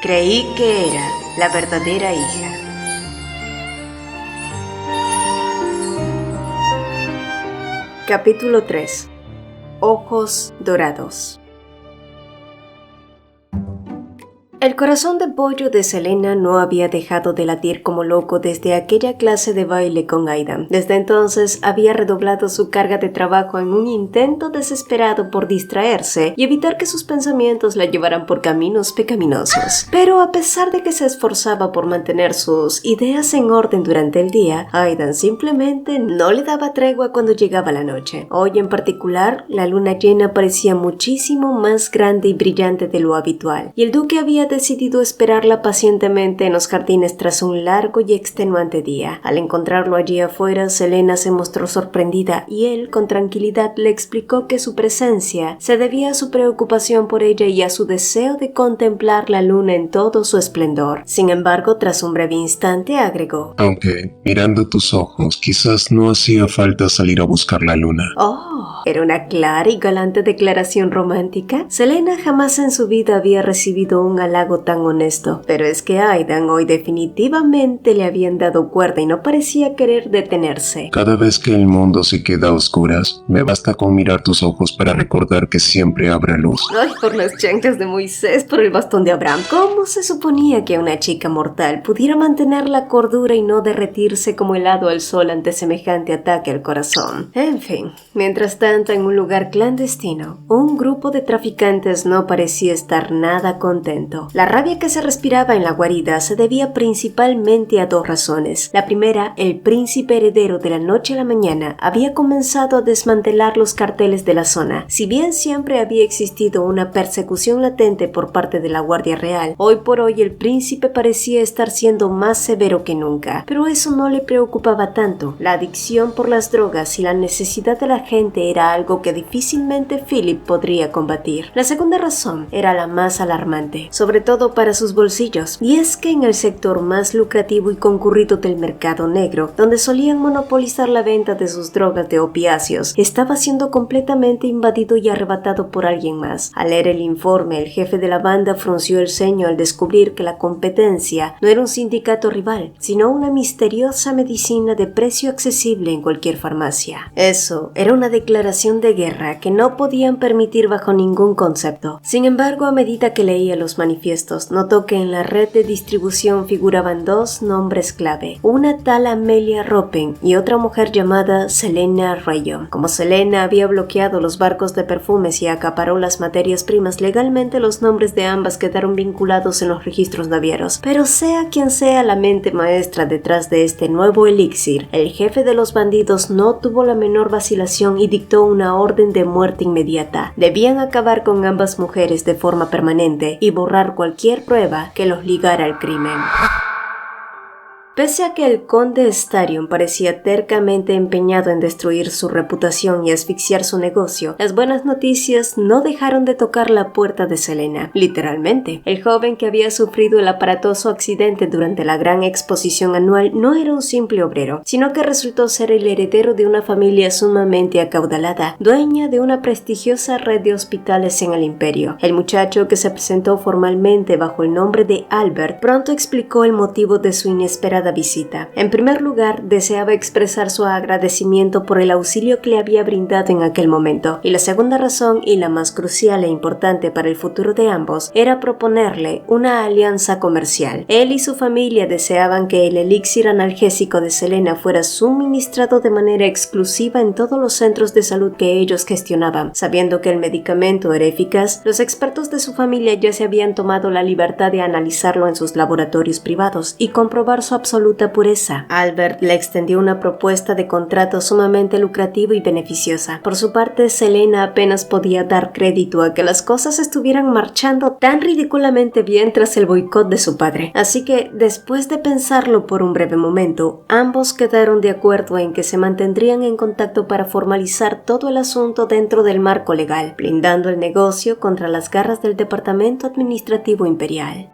Creí que era la verdadera hija. Capítulo 3. Ojos dorados. El corazón de pollo de Selena no había dejado de latir como loco desde aquella clase de baile con Aidan. Desde entonces había redoblado su carga de trabajo en un intento desesperado por distraerse y evitar que sus pensamientos la llevaran por caminos pecaminosos. Pero a pesar de que se esforzaba por mantener sus ideas en orden durante el día, Aidan simplemente no le daba tregua cuando llegaba la noche. Hoy en particular, la luna llena parecía muchísimo más grande y brillante de lo habitual, y el duque había decidido esperarla pacientemente en los jardines tras un largo y extenuante día. Al encontrarlo allí afuera, Selena se mostró sorprendida y él, con tranquilidad, le explicó que su presencia se debía a su preocupación por ella y a su deseo de contemplar la luna en todo su esplendor. Sin embargo, tras un breve instante, agregó: aunque, mirando tus ojos, quizás no hacía falta salir a buscar la luna. Oh, ¿era una clara y galante declaración romántica? Selena jamás en su vida había recibido un halago tan honesto, pero es que a Aidan hoy definitivamente le habían dado cuerda y no parecía querer detenerse. Cada vez que el mundo se queda a oscuras, me basta con mirar tus ojos para recordar que siempre habrá luz. Ay, por las chanclas de Moisés, por el bastón de Abraham. ¿Cómo se suponía que una chica mortal pudiera mantener la cordura y no derretirse como helado al sol ante semejante ataque al corazón? En fin, mientras tanto, en un lugar clandestino, un grupo de traficantes no parecía estar nada contento. La rabia que se respiraba en la guarida se debía principalmente a dos razones. La primera, el príncipe heredero de la noche a la mañana había comenzado a desmantelar los carteles de la zona. Si bien siempre había existido una persecución latente por parte de la Guardia Real, hoy por hoy el príncipe parecía estar siendo más severo que nunca. Pero eso no le preocupaba tanto. La adicción por las drogas y la necesidad de la gente era algo que difícilmente Philip podría combatir. La segunda razón era la más alarmante, sobre todo para sus bolsillos, y es que en el sector más lucrativo y concurrido del mercado negro, donde solían monopolizar la venta de sus drogas de opiáceos, estaba siendo completamente invadido y arrebatado por alguien más. Al leer el informe, el jefe de la banda frunció el ceño al descubrir que la competencia no era un sindicato rival, sino una misteriosa medicina de precio accesible en cualquier farmacia. Eso era una declaración de guerra que no podían permitir bajo ningún concepto. Sin embargo, a medida que leía los manifiestos, notó que en la red de distribución figuraban dos nombres clave, una tal Amelia Ropen y otra mujer llamada Selena Rayon. Como Selena había bloqueado los barcos de perfumes y acaparó las materias primas, legalmente los nombres de ambas quedaron vinculados en los registros navieros. Pero sea quien sea la mente maestra detrás de este nuevo elixir, el jefe de los bandidos no tuvo la menor vacilación y dictó una orden de muerte inmediata. Debían acabar con ambas mujeres de forma permanente y borrar cualquier prueba que los ligara al crimen. Pese a que el conde Starion parecía tercamente empeñado en destruir su reputación y asfixiar su negocio, las buenas noticias no dejaron de tocar la puerta de Selena. Literalmente, el joven que había sufrido el aparatoso accidente durante la gran exposición anual no era un simple obrero, sino que resultó ser el heredero de una familia sumamente acaudalada, dueña de una prestigiosa red de hospitales en el imperio. El muchacho, que se presentó formalmente bajo el nombre de Albert, pronto explicó el motivo de su inesperada visita. En primer lugar, deseaba expresar su agradecimiento por el auxilio que le había brindado en aquel momento, y la segunda razón, y la más crucial e importante para el futuro de ambos, era proponerle una alianza comercial. Él y su familia deseaban que el elixir analgésico de Selena fuera suministrado de manera exclusiva en todos los centros de salud que ellos gestionaban. Sabiendo que el medicamento era eficaz, los expertos de su familia ya se habían tomado la libertad de analizarlo en sus laboratorios privados y comprobar su absoluta pureza. Albert le extendió una propuesta de contrato sumamente lucrativa y beneficiosa. Por su parte, Selena apenas podía dar crédito a que las cosas estuvieran marchando tan ridículamente bien tras el boicot de su padre. Así que, después de pensarlo por un breve momento, ambos quedaron de acuerdo en que se mantendrían en contacto para formalizar todo el asunto dentro del marco legal, blindando el negocio contra las garras del Departamento Administrativo Imperial.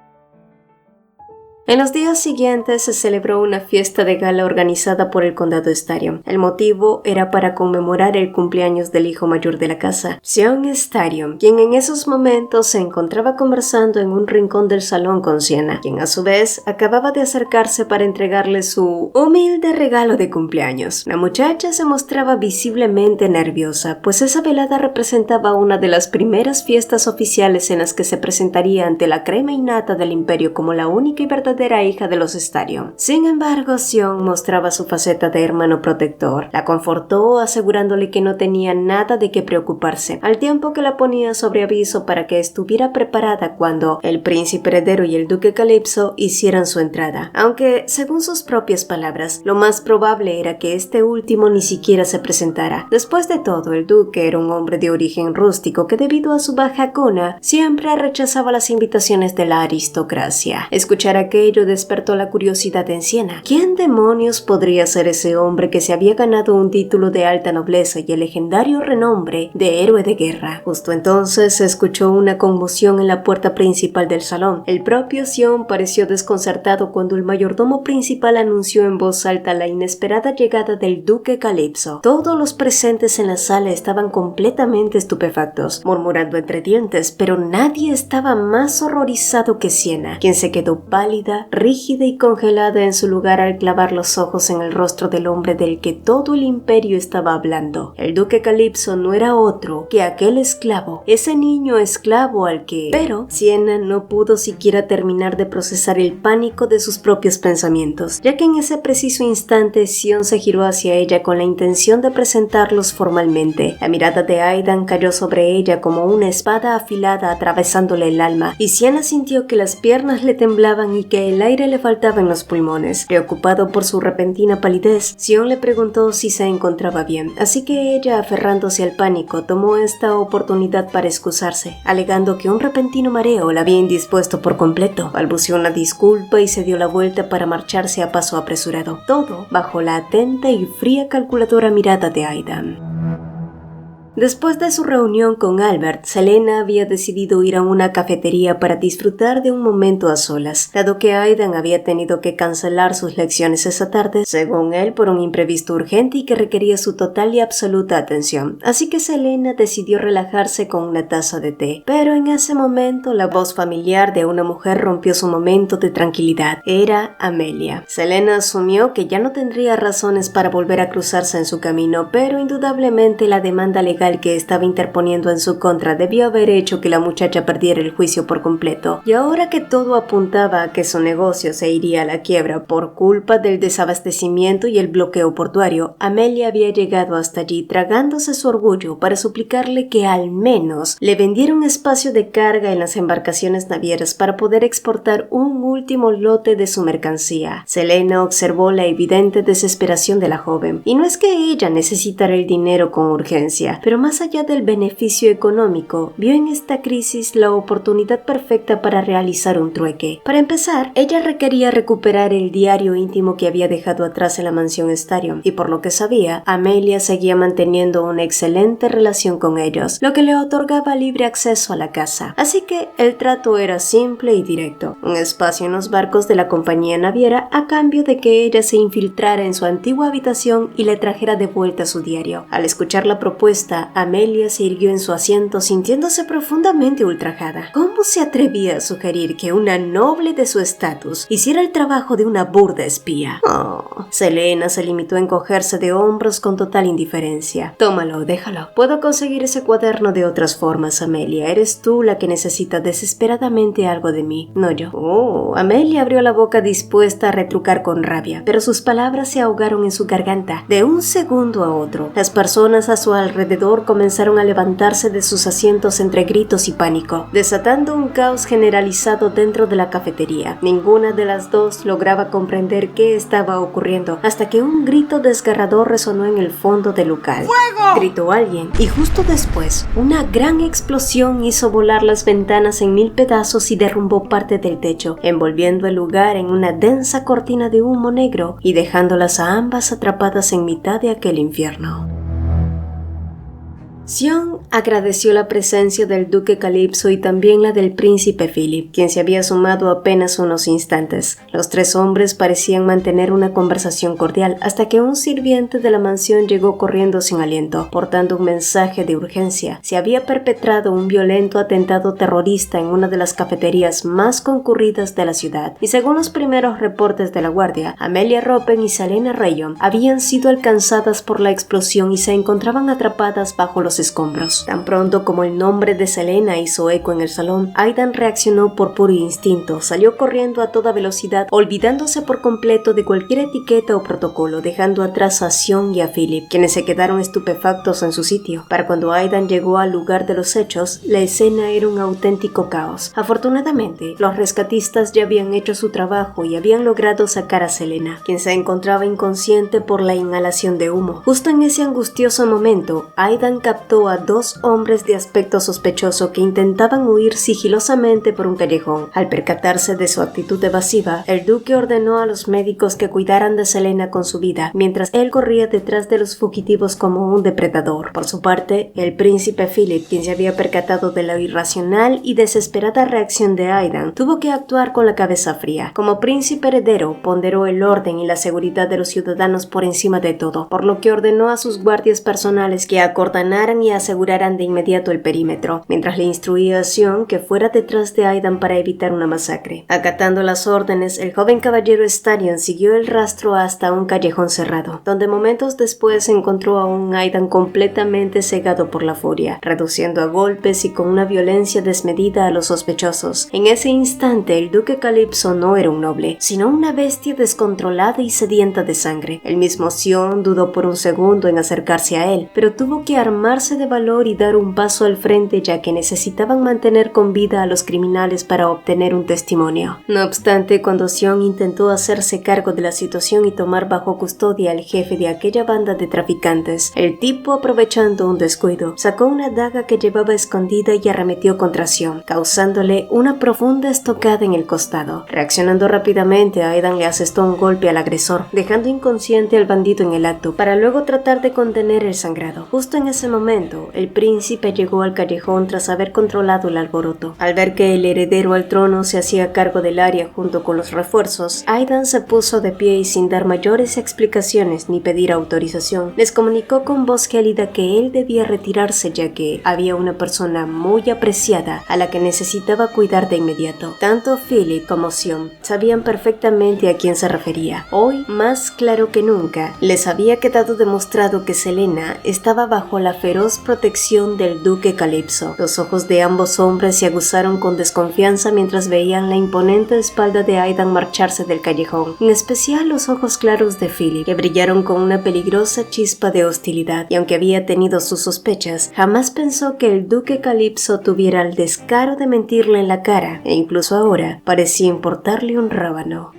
En los días siguientes se celebró una fiesta de gala organizada por el condado Starion. El motivo era para conmemorar el cumpleaños del hijo mayor de la casa, Sion Starion, quien en esos momentos se encontraba conversando en un rincón del salón con Sienna, quien a su vez acababa de acercarse para entregarle su humilde regalo de cumpleaños. La muchacha se mostraba visiblemente nerviosa, pues esa velada representaba una de las primeras fiestas oficiales en las que se presentaría ante la crema innata del imperio como la única y verdadera hija de los Starion. Sin embargo, Sion mostraba su faceta de hermano protector. La confortó asegurándole que no tenía nada de qué preocuparse, al tiempo que la ponía sobre aviso para que estuviera preparada cuando el príncipe heredero y el duque Calypso hicieran su entrada, aunque, según sus propias palabras, lo más probable era que este último ni siquiera se presentara. Después de todo, el duque era un hombre de origen rústico que, debido a su baja cuna, siempre rechazaba las invitaciones de la aristocracia. Escuchar aquello despertó la curiosidad en Sienna. ¿Quién demonios podría ser ese hombre que se había ganado un título de alta nobleza y el legendario renombre de héroe de guerra? Justo entonces se escuchó una conmoción en la puerta principal del salón. El propio Sion pareció desconcertado cuando el mayordomo principal anunció en voz alta la inesperada llegada del duque Calypso. Todos los presentes en la sala estaban completamente estupefactos, murmurando entre dientes, pero nadie estaba más horrorizado que Sienna, quien se quedó pálida, rígida y congelada en su lugar al clavar los ojos en el rostro del hombre del que todo el imperio estaba hablando. El duque Calypso no era otro que aquel esclavo, ese niño esclavo al que... Pero Sienna no pudo siquiera terminar de procesar el pánico de sus propios pensamientos, ya que en ese preciso instante Sion se giró hacia ella con la intención de presentarlos formalmente. La mirada de Aidan cayó sobre ella como una espada afilada atravesándole el alma, y Sienna sintió que las piernas le temblaban y que el aire le faltaba en los pulmones. Preocupado por su repentina palidez, Sion le preguntó si se encontraba bien, así que ella, aferrándose al pánico, tomó esta oportunidad para excusarse, alegando que un repentino mareo la había indispuesto por completo. Balbuceó una disculpa y se dio la vuelta para marcharse a paso apresurado, todo bajo la atenta y fría calculadora mirada de Aidan. Después de su reunión con Albert, Selena había decidido ir a una cafetería para disfrutar de un momento a solas, dado que Aidan había tenido que cancelar sus lecciones esa tarde, según él, por un imprevisto urgente y que requería su total y absoluta atención. Así que Selena decidió relajarse con una taza de té. Pero en ese momento, la voz familiar de una mujer rompió su momento de tranquilidad. Era Amelia. Selena asumió que ya no tendría razones para volver a cruzarse en su camino, pero indudablemente la demanda legal que estaba interponiendo en su contra debió haber hecho que la muchacha perdiera el juicio por completo. Y ahora que todo apuntaba a que su negocio se iría a la quiebra por culpa del desabastecimiento y el bloqueo portuario, Amelia había llegado hasta allí tragándose su orgullo para suplicarle que al menos le vendiera un espacio de carga en las embarcaciones navieras para poder exportar un último lote de su mercancía. Selena observó la evidente desesperación de la joven, y no es que ella necesitara el dinero con urgencia, pero más allá del beneficio económico, vio en esta crisis la oportunidad perfecta para realizar un trueque. Para empezar, ella requería recuperar el diario íntimo que había dejado atrás en la mansión Starion, y por lo que sabía, Amelia seguía manteniendo una excelente relación con ellos, lo que le otorgaba libre acceso a la casa. Así que el trato era simple y directo: un espacio en los barcos de la compañía naviera a cambio de que ella se infiltrara en su antigua habitación y le trajera de vuelta su diario. Al escuchar la propuesta, Amelia se irguió en su asiento sintiéndose profundamente ultrajada. ¿Cómo se atrevía a sugerir que una noble de su estatus hiciera el trabajo de una burda espía? Selena se limitó a encogerse de hombros con total indiferencia. Tómalo, déjalo. Puedo conseguir ese cuaderno de otras formas, Amelia. Eres tú la que necesita desesperadamente algo de mí, no yo. Amelia abrió la boca dispuesta a retrucar con rabia, pero sus palabras se ahogaron en su garganta. De un segundo a otro, las personas a su alrededor comenzaron a levantarse de sus asientos entre gritos y pánico, desatando un caos generalizado dentro de la cafetería. Ninguna de las dos lograba comprender qué estaba ocurriendo, hasta que un grito desgarrador resonó en el fondo del local. ¡Fuego!, gritó alguien, y justo después, una gran explosión hizo volar las ventanas en 1000 pedazos y derrumbó parte del techo, envolviendo el lugar en una densa cortina de humo negro y dejándolas a ambas atrapadas en mitad de aquel infierno. Sion agradeció la presencia del duque Calipso y también la del príncipe Philip, quien se había sumado apenas unos instantes. Los tres hombres parecían mantener una conversación cordial hasta que un sirviente de la mansión llegó corriendo sin aliento, portando un mensaje de urgencia. Se había perpetrado un violento atentado terrorista en una de las cafeterías más concurridas de la ciudad, y según los primeros reportes de la guardia, Amelia Ropen y Selena Rayon habían sido alcanzadas por la explosión y se encontraban atrapadas bajo los escombros. Tan pronto como el nombre de Selena hizo eco en el salón, Aidan reaccionó por puro instinto, salió corriendo a toda velocidad, olvidándose por completo de cualquier etiqueta o protocolo, dejando atrás a Sion y a Philip, quienes se quedaron estupefactos en su sitio. Para cuando Aidan llegó al lugar de los hechos, la escena era un auténtico caos. Afortunadamente, los rescatistas ya habían hecho su trabajo y habían logrado sacar a Selena, quien se encontraba inconsciente por la inhalación de humo. Justo en ese angustioso momento, Aidan captó a dos hombres de aspecto sospechoso que intentaban huir sigilosamente por un callejón. Al percatarse de su actitud evasiva, el duque ordenó a los médicos que cuidaran de Selena con su vida, mientras él corría detrás de los fugitivos como un depredador. Por su parte, el príncipe Philip, quien se había percatado de la irracional y desesperada reacción de Aidan, tuvo que actuar con la cabeza fría. Como príncipe heredero, ponderó el orden y la seguridad de los ciudadanos por encima de todo, por lo que ordenó a sus guardias personales que acordanaran y aseguraran de inmediato el perímetro, mientras le instruía a Sion que fuera detrás de Aidan para evitar una masacre. Acatando las órdenes, el joven caballero Starion siguió el rastro hasta un callejón cerrado, donde momentos después encontró a un Aidan completamente cegado por la furia, reduciendo a golpes y con una violencia desmedida a los sospechosos. En ese instante, el duque Calipso no era un noble, sino una bestia descontrolada y sedienta de sangre. El mismo Sion dudó por un segundo en acercarse a él, pero tuvo que armarse de valor y dar un paso al frente, ya que necesitaban mantener con vida a los criminales para obtener un testimonio. No obstante, cuando Sion intentó hacerse cargo de la situación y tomar bajo custodia al jefe de aquella banda de traficantes, el tipo, aprovechando un descuido, sacó una daga que llevaba escondida y arremetió contra Sion, causándole una profunda estocada en el costado. Reaccionando rápidamente, Aidan le asestó un golpe al agresor, dejando inconsciente al bandido en el acto, para luego tratar de contener el sangrado. Justo en ese momento, el príncipe llegó al callejón tras haber controlado el alboroto. Al ver que el heredero al trono se hacía cargo del área junto con los refuerzos, Aidan se puso de pie y sin dar mayores explicaciones ni pedir autorización, les comunicó con voz gélida que él debía retirarse ya que había una persona muy apreciada a la que necesitaba cuidar de inmediato. Tanto Philip como Sion sabían perfectamente a quién se refería. Hoy, más claro que nunca, les había quedado demostrado que Selena estaba bajo la feroz protección del duque Calipso. Los ojos de ambos hombres se aguzaron con desconfianza mientras veían la imponente espalda de Aidan marcharse del callejón, en especial los ojos claros de Philip, que brillaron con una peligrosa chispa de hostilidad, y aunque había tenido sus sospechas, jamás pensó que el duque Calipso tuviera el descaro de mentirle en la cara, e incluso ahora parecía importarle un rábano.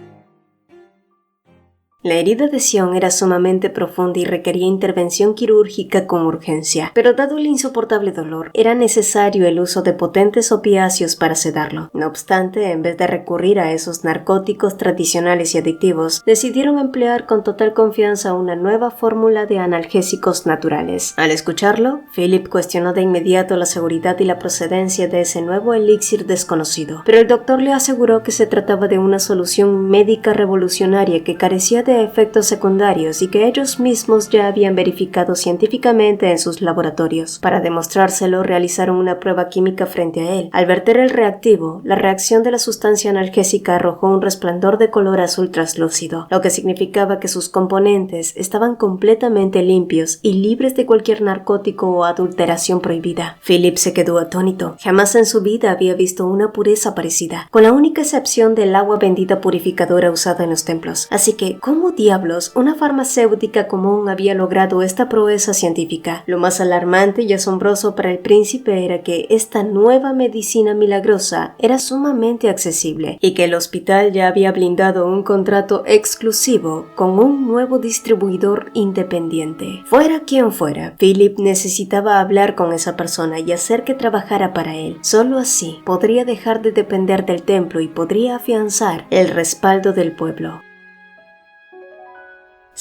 La herida de Sion era sumamente profunda y requería intervención quirúrgica con urgencia, pero dado el insoportable dolor, era necesario el uso de potentes opiáceos para sedarlo. No obstante, en vez de recurrir a esos narcóticos tradicionales y adictivos, decidieron emplear con total confianza una nueva fórmula de analgésicos naturales. Al escucharlo, Philip cuestionó de inmediato la seguridad y la procedencia de ese nuevo elixir desconocido, pero el doctor le aseguró que se trataba de una solución médica revolucionaria que carecía de efectos secundarios y que ellos mismos ya habían verificado científicamente en sus laboratorios. Para demostrárselo, realizaron una prueba química frente a él. Al verter el reactivo, la reacción de la sustancia analgésica arrojó un resplandor de color azul traslúcido, lo que significaba que sus componentes estaban completamente limpios y libres de cualquier narcótico o adulteración prohibida. Philip se quedó atónito. Jamás en su vida había visto una pureza parecida, con la única excepción del agua bendita purificadora usada en los templos. Así que, ¿cómo diablos una farmacéutica común había logrado esta proeza científica? Lo más alarmante y asombroso para el príncipe era que esta nueva medicina milagrosa era sumamente accesible y que el hospital ya había blindado un contrato exclusivo con un nuevo distribuidor independiente. Fuera quien fuera, Philip necesitaba hablar con esa persona y hacer que trabajara para él. Solo así podría dejar de depender del templo y podría afianzar el respaldo del pueblo.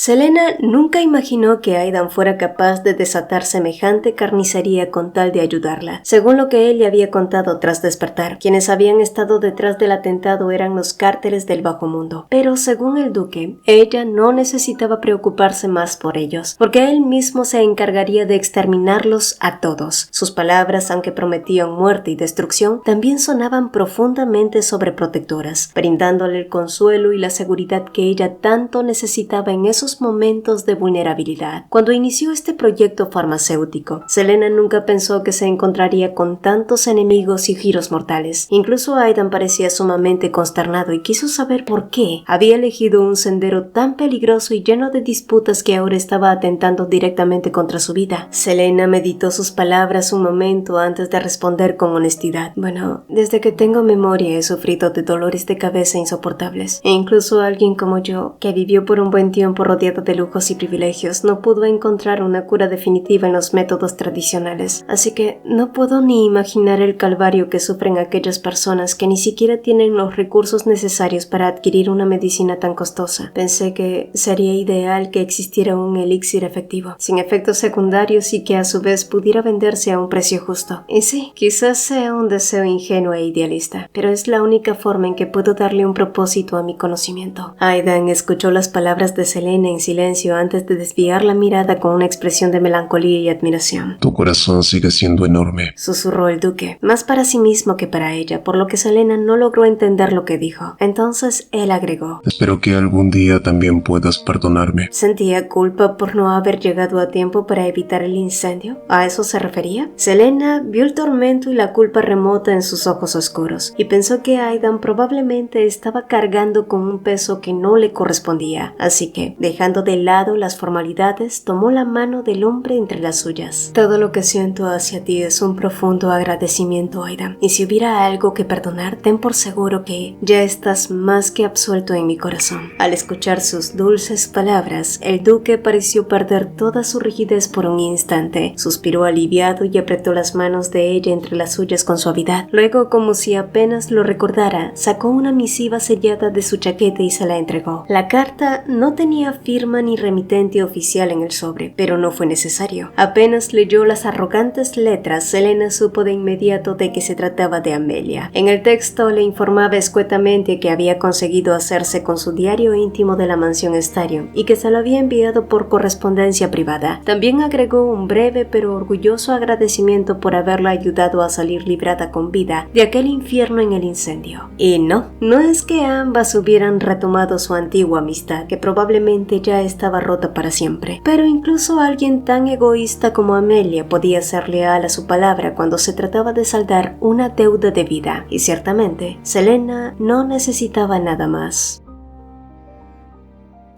Selena nunca imaginó que Aidan fuera capaz de desatar semejante carnicería con tal de ayudarla. Según lo que él le había contado tras despertar, quienes habían estado detrás del atentado eran los cárteles del bajo mundo. Pero según el duque, ella no necesitaba preocuparse más por ellos, porque él mismo se encargaría de exterminarlos a todos. Sus palabras, aunque prometían muerte y destrucción, también sonaban profundamente sobreprotectoras, brindándole el consuelo y la seguridad que ella tanto necesitaba en esos momentos de vulnerabilidad. Cuando inició este proyecto farmacéutico, Selena nunca pensó que se encontraría con tantos enemigos y giros mortales. Incluso Aidan parecía sumamente consternado y quiso saber por qué había elegido un sendero tan peligroso y lleno de disputas que ahora estaba atentando directamente contra su vida. Selena meditó sus palabras un momento antes de responder con honestidad. Bueno, desde que tengo memoria he sufrido de dolores de cabeza insoportables, e incluso alguien como yo, que vivió por un buen tiempo rodeado de lujos y privilegios, no pudo encontrar una cura definitiva en los métodos tradicionales. Así que no puedo ni imaginar el calvario que sufren aquellas personas que ni siquiera tienen los recursos necesarios para adquirir una medicina tan costosa. Pensé que sería ideal que existiera un elixir efectivo, sin efectos secundarios y que a su vez pudiera venderse a un precio justo. Y sí, quizás sea un deseo ingenuo e idealista, pero es la única forma en que puedo darle un propósito a mi conocimiento. Aidan escuchó las palabras de Selena en silencio antes de desviar la mirada con una expresión de melancolía y admiración. Tu corazón sigue siendo enorme, susurró el duque, más para sí mismo que para ella, por lo que Selena no logró entender lo que dijo. Entonces él agregó: espero que algún día también puedas perdonarme. ¿Sentía culpa por no haber llegado a tiempo para evitar el incendio? ¿A eso se refería? Selena vio el tormento y la culpa remota en sus ojos oscuros y pensó que Aidan probablemente estaba cargando con un peso que no le correspondía, así que, dejando de lado las formalidades, tomó la mano del hombre entre las suyas. Todo lo que siento hacia ti es un profundo agradecimiento, Aidan, y si hubiera algo que perdonar, ten por seguro que ya estás más que absuelto en mi corazón. Al escuchar sus dulces palabras, el duque pareció perder toda su rigidez por un instante. Suspiró aliviado y apretó las manos de ella entre las suyas con suavidad. Luego, como si apenas lo recordara, sacó una misiva sellada de su chaqueta y se la entregó. La carta no tenía firma ni remitente oficial en el sobre, pero no fue necesario. Apenas leyó las arrogantes letras, Selena supo de inmediato de que se trataba de Amelia. En el texto le informaba escuetamente que había conseguido hacerse con su diario íntimo de la mansión Starion y que se lo había enviado por correspondencia privada. También agregó un breve pero orgulloso agradecimiento por haberla ayudado a salir librada con vida de aquel infierno en el incendio. Y no es que ambas hubieran retomado su antigua amistad, que probablemente ya estaba rota para siempre, pero incluso alguien tan egoísta como Amelia podía ser leal a su palabra cuando se trataba de saldar una deuda de vida, y ciertamente Selena no necesitaba nada más.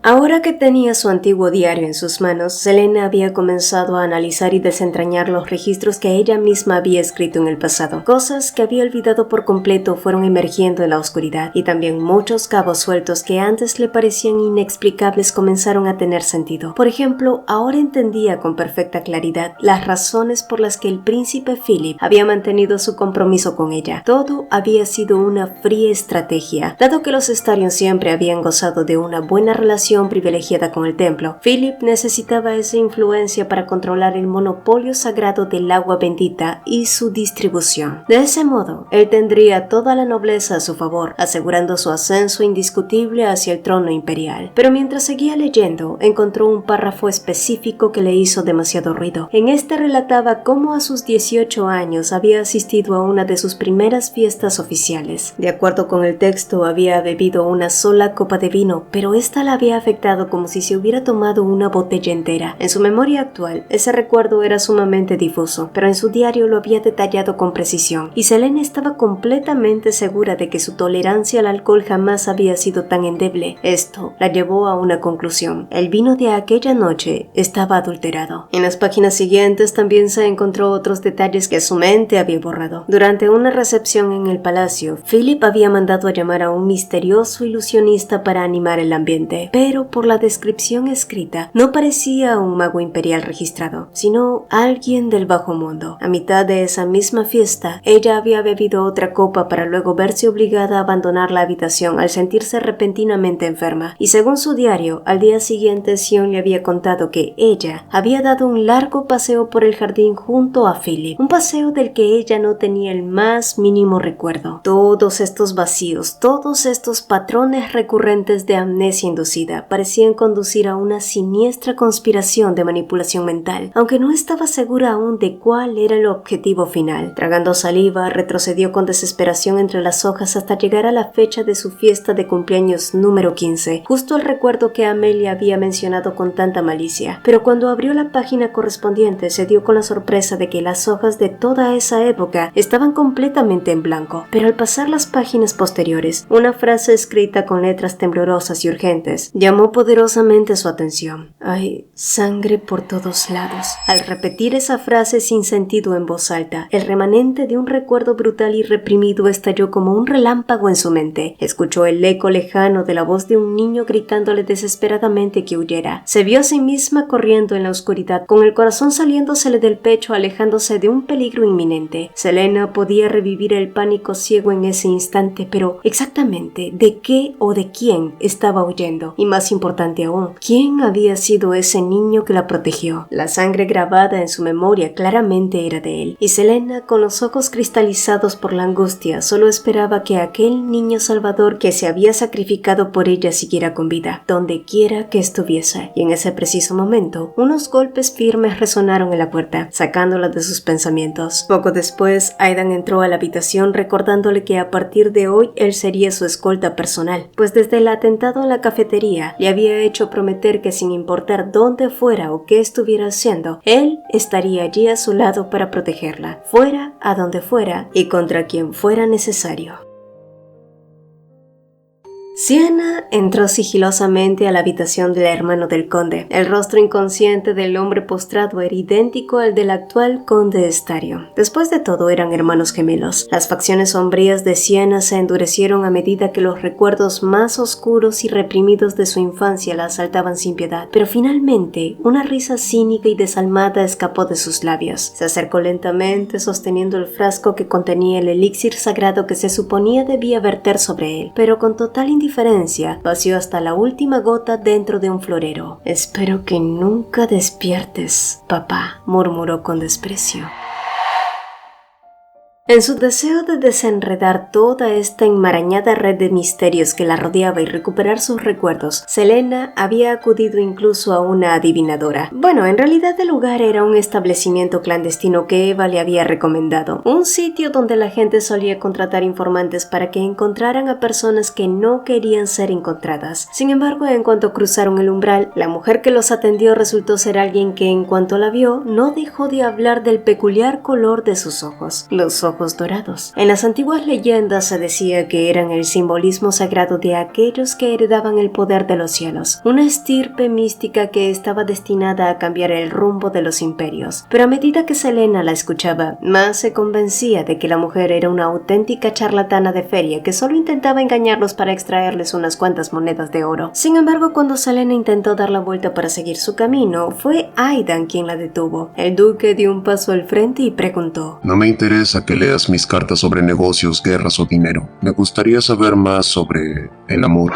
Ahora que tenía su antiguo diario en sus manos, Selena había comenzado a analizar y desentrañar los registros que ella misma había escrito en el pasado. Cosas que había olvidado por completo fueron emergiendo en la oscuridad, y también muchos cabos sueltos que antes le parecían inexplicables comenzaron a tener sentido. Por ejemplo, ahora entendía con perfecta claridad las razones por las que el príncipe Philip había mantenido su compromiso con ella. Todo había sido una fría estrategia. Dado que los Starion siempre habían gozado de una buena relación privilegiada con el templo, Philip necesitaba esa influencia para controlar el monopolio sagrado del agua bendita y su distribución. De ese modo, él tendría toda la nobleza a su favor, asegurando su ascenso indiscutible hacia el trono imperial. Pero mientras seguía leyendo, encontró un párrafo específico que le hizo demasiado ruido. En este relataba cómo a sus 18 años había asistido a una de sus primeras fiestas oficiales. De acuerdo con el texto, había bebido una sola copa de vino, pero esta la había afectado como si se hubiera tomado una botella entera. En su memoria actual, ese recuerdo era sumamente difuso, pero en su diario lo había detallado con precisión, y Selena estaba completamente segura de que su tolerancia al alcohol jamás había sido tan endeble. Esto la llevó a una conclusión: el vino de aquella noche estaba adulterado. En las páginas siguientes también se encontró otros detalles que su mente había borrado. Durante una recepción en el palacio, Philip había mandado a llamar a un misterioso ilusionista para animar el ambiente, pero pero por la descripción escrita no parecía un mago imperial registrado, sino alguien del bajo mundo. A mitad de esa misma fiesta, ella había bebido otra copa para luego verse obligada a abandonar la habitación al sentirse repentinamente enferma, y según su diario, al día siguiente Sion le había contado que ella había dado un largo paseo por el jardín junto a Philip, un paseo del que ella no tenía el más mínimo recuerdo. Todos estos vacíos, todos estos patrones recurrentes de amnesia inducida parecían conducir a una siniestra conspiración de manipulación mental, aunque no estaba segura aún de cuál era el objetivo final. Tragando saliva, retrocedió con desesperación entre las hojas hasta llegar a la fecha de su fiesta de cumpleaños número 15, justo el recuerdo que Amelia había mencionado con tanta malicia. Pero cuando abrió la página correspondiente se dio con la sorpresa de que las hojas de toda esa época estaban completamente en blanco. Pero al pasar las páginas posteriores, una frase escrita con letras temblorosas y urgentes llamó poderosamente su atención. Hay sangre por todos lados. Al repetir esa frase sin sentido en voz alta, el remanente de un recuerdo brutal y reprimido estalló como un relámpago en su mente. Escuchó el eco lejano de la voz de un niño gritándole desesperadamente que huyera. Se vio a sí misma corriendo en la oscuridad, con el corazón saliéndosele del pecho, alejándose de un peligro inminente. Selena podía revivir el pánico ciego en ese instante, pero exactamente de qué o de quién estaba huyendo. Y más importante aún, ¿quién había sido ese niño que la protegió? La sangre grabada en su memoria claramente era de él, y Selena, con los ojos cristalizados por la angustia, solo esperaba que aquel niño salvador que se había sacrificado por ella siguiera con vida, donde quiera que estuviese. Y en ese preciso momento, unos golpes firmes resonaron en la puerta, sacándola de sus pensamientos. Poco después, Aidan entró a la habitación recordándole que a partir de hoy él sería su escolta personal, pues desde el atentado en la cafetería le había hecho prometer que sin importar dónde fuera o qué estuviera haciendo, él estaría allí a su lado para protegerla, fuera a donde fuera y contra quien fuera necesario. Sienna entró sigilosamente a la habitación del hermano del conde. El rostro inconsciente del hombre postrado era idéntico al del actual conde Estario. Después de todo, eran hermanos gemelos. Las facciones sombrías de Sienna se endurecieron a medida que los recuerdos más oscuros y reprimidos de su infancia la asaltaban sin piedad. Pero finalmente, una risa cínica y desalmada escapó de sus labios. Se acercó lentamente, sosteniendo el frasco que contenía el elixir sagrado que se suponía debía verter sobre él, pero con total indiferencia vació hasta la última gota dentro de un florero. «Espero que nunca despiertes, papá», murmuró con desprecio. En su deseo de desenredar toda esta enmarañada red de misterios que la rodeaba y recuperar sus recuerdos, Selena había acudido incluso a una adivinadora. Bueno, en realidad el lugar era un establecimiento clandestino que Eva le había recomendado, un sitio donde la gente solía contratar informantes para que encontraran a personas que no querían ser encontradas. Sin embargo, en cuanto cruzaron el umbral, la mujer que los atendió resultó ser alguien que, en cuanto la vio, no dejó de hablar del peculiar color de sus ojos, los ojos dorados. En las antiguas leyendas se decía que eran el simbolismo sagrado de aquellos que heredaban el poder de los cielos, una estirpe mística que estaba destinada a cambiar el rumbo de los imperios. Pero a medida que Selena la escuchaba, más se convencía de que la mujer era una auténtica charlatana de feria que solo intentaba engañarlos para extraerles unas cuantas monedas de oro. Sin embargo, cuando Selena intentó dar la vuelta para seguir su camino, fue Aidan quien la detuvo. El duque dio un paso al frente y preguntó: No me interesa que leas mis cartas sobre negocios, guerras o dinero. Me gustaría saber más sobre el amor.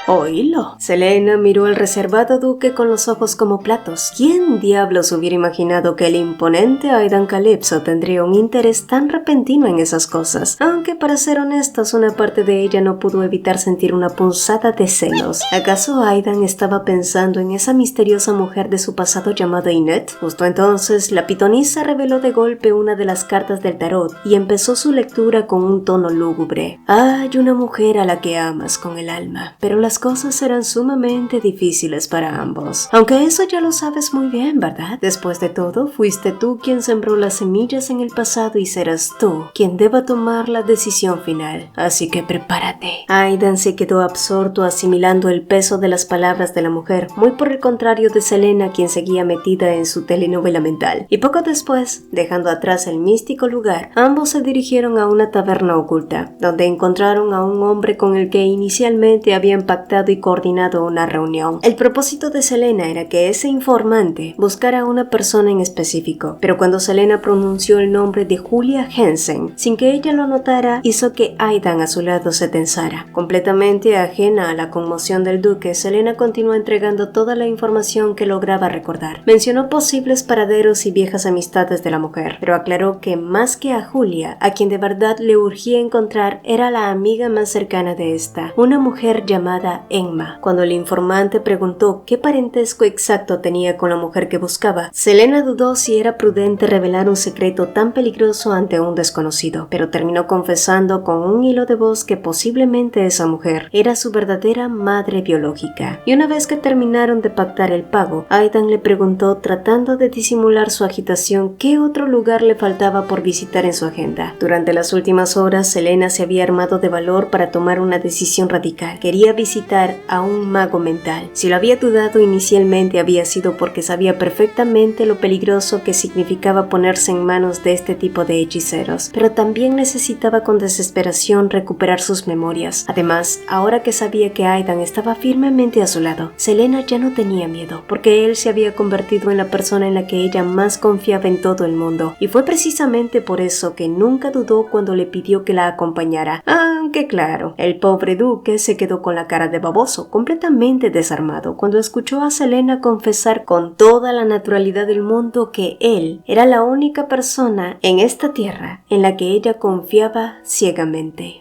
Oílo. Selena miró al reservado duque con los ojos como platos. ¿Quién diablos hubiera imaginado que el imponente Aidan Calypso tendría un interés tan repentino en esas cosas? Aunque, para ser honestos, una parte de ella no pudo evitar sentir una punzada de celos. ¿Acaso Aidan estaba pensando en esa misteriosa mujer de su pasado llamada Inette? Justo entonces, la pitonisa reveló de golpe una de las cartas del tarot y empezó su lectura con un tono lúgubre. Hay una mujer a la que amas con el alma, pero las cosas serán sumamente difíciles para ambos. Aunque eso ya lo sabes muy bien, ¿verdad? Después de todo, fuiste tú quien sembró las semillas en el pasado y serás tú quien deba tomar la decisión final. Así que prepárate. Aidan se quedó absorto asimilando el peso de las palabras de la mujer, muy por el contrario de Selena, quien seguía metida en su telenovela mental. Y poco después, dejando atrás el místico lugar, ambos se dirigieron a una taberna oculta, donde encontraron a un hombre con el que inicialmente habían pactado pactado y coordinado una reunión. El propósito de Selena era que ese informante buscara a una persona en específico, pero cuando Selena pronunció el nombre de Julia Hansen, sin que ella lo notara, hizo que Aidan a su lado se tensara. Completamente ajena a la conmoción del duque, Selena continuó entregando toda la información que lograba recordar. Mencionó posibles paraderos y viejas amistades de la mujer, pero aclaró que más que a Julia, a quien de verdad le urgía encontrar era la amiga más cercana de esta, una mujer llamada Emma. Cuando el informante preguntó qué parentesco exacto tenía con la mujer que buscaba, Selena dudó si era prudente revelar un secreto tan peligroso ante un desconocido, pero terminó confesando con un hilo de voz que posiblemente esa mujer era su verdadera madre biológica. Y una vez que terminaron de pactar el pago, Aidan le preguntó, tratando de disimular su agitación, qué otro lugar le faltaba por visitar en su agenda. Durante las últimas horas, Selena se había armado de valor para tomar una decisión radical. Quería visitar a un mago mental. Si lo había dudado inicialmente había sido porque sabía perfectamente lo peligroso que significaba ponerse en manos de este tipo de hechiceros, pero también necesitaba con desesperación recuperar sus memorias. Además, ahora que sabía que Aidan estaba firmemente a su lado, Selena ya no tenía miedo, porque él se había convertido en la persona en la que ella más confiaba en todo el mundo, y fue precisamente por eso que nunca dudó cuando le pidió que la acompañara. Aunque claro, el pobre duque se quedó con la cara de baboso, completamente desarmado, cuando escuchó a Selena confesar con toda la naturalidad del mundo que él era la única persona en esta tierra en la que ella confiaba ciegamente.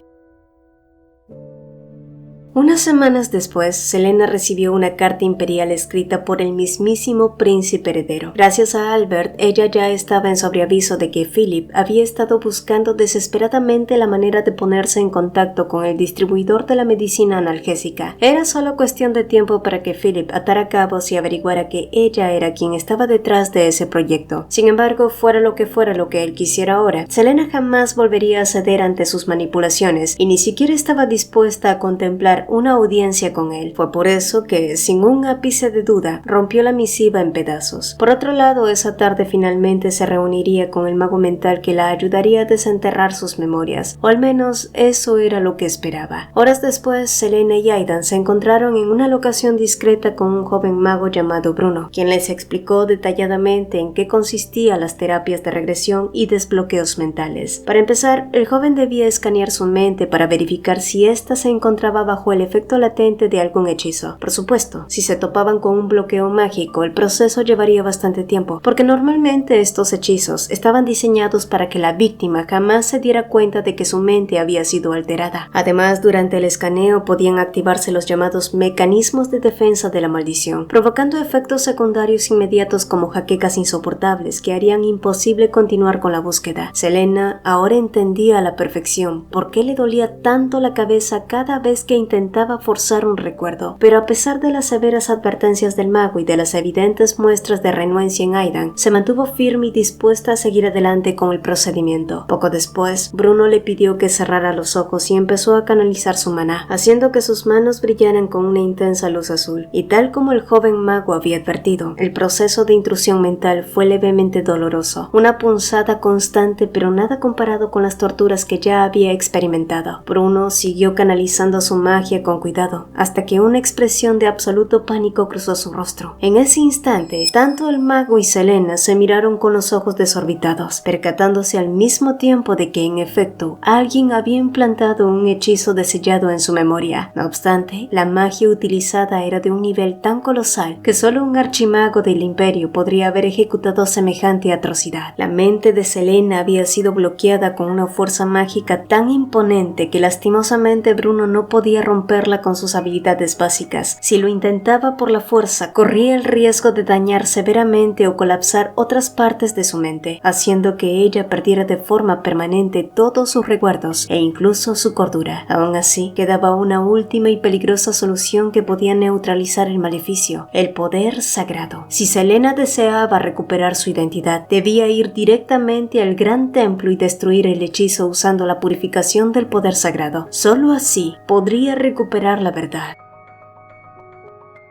Unas semanas después, Selena recibió una carta imperial escrita por el mismísimo príncipe heredero. Gracias a Albert, ella ya estaba en sobreaviso de que Philip había estado buscando desesperadamente la manera de ponerse en contacto con el distribuidor de la medicina analgésica. Era solo cuestión de tiempo para que Philip atara cabos y averiguara que ella era quien estaba detrás de ese proyecto. Sin embargo, fuera lo que él quisiera ahora, Selena jamás volvería a ceder ante sus manipulaciones y ni siquiera estaba dispuesta a contemplar una audiencia con él. Fue por eso que, sin un ápice de duda, rompió la misiva en pedazos. Por otro lado, esa tarde finalmente se reuniría con el mago mental que la ayudaría a desenterrar sus memorias, o al menos eso era lo que esperaba. Horas después, Selena y Aidan se encontraron en una locación discreta con un joven mago llamado Bruno, quien les explicó detalladamente en qué consistían las terapias de regresión y desbloqueos mentales. Para empezar, el joven debía escanear su mente para verificar si ésta se encontraba bajo el efecto latente de algún hechizo. Por supuesto, si se topaban con un bloqueo mágico, el proceso llevaría bastante tiempo, porque normalmente estos hechizos estaban diseñados para que la víctima jamás se diera cuenta de que su mente había sido alterada. Además, durante el escaneo podían activarse los llamados mecanismos de defensa de la maldición, provocando efectos secundarios inmediatos como jaquecas insoportables que harían imposible continuar con la búsqueda. Selena ahora entendía a la perfección por qué le dolía tanto la cabeza cada vez que intentaba forzar un recuerdo, pero a pesar de las severas advertencias del mago y de las evidentes muestras de renuencia en Aidan, se mantuvo firme y dispuesta a seguir adelante con el procedimiento. Poco después, Bruno le pidió que cerrara los ojos y empezó a canalizar su maná, haciendo que sus manos brillaran con una intensa luz azul. Y tal como el joven mago había advertido, el proceso de intrusión mental fue levemente doloroso, una punzada constante pero nada comparado con las torturas que ya había experimentado. Bruno siguió canalizando su magia con cuidado, hasta que una expresión de absoluto pánico cruzó su rostro. En ese instante, tanto el mago y Selena se miraron con los ojos desorbitados, percatándose al mismo tiempo de que, en efecto, alguien había implantado un hechizo desellado en su memoria. No obstante, la magia utilizada era de un nivel tan colosal que solo un archimago del imperio podría haber ejecutado semejante atrocidad. La mente de Selena había sido bloqueada con una fuerza mágica tan imponente que lastimosamente Bruno no podía romperla con sus habilidades básicas. Si lo intentaba por la fuerza, corría el riesgo de dañar severamente o colapsar otras partes de su mente, haciendo que ella perdiera de forma permanente todos sus recuerdos e incluso su cordura. Aún así, quedaba una última y peligrosa solución que podía neutralizar el maleficio: el poder sagrado. Si Selena deseaba recuperar su identidad, debía ir directamente al gran templo y destruir el hechizo usando la purificación del poder sagrado. Solo así podría recuperar la verdad.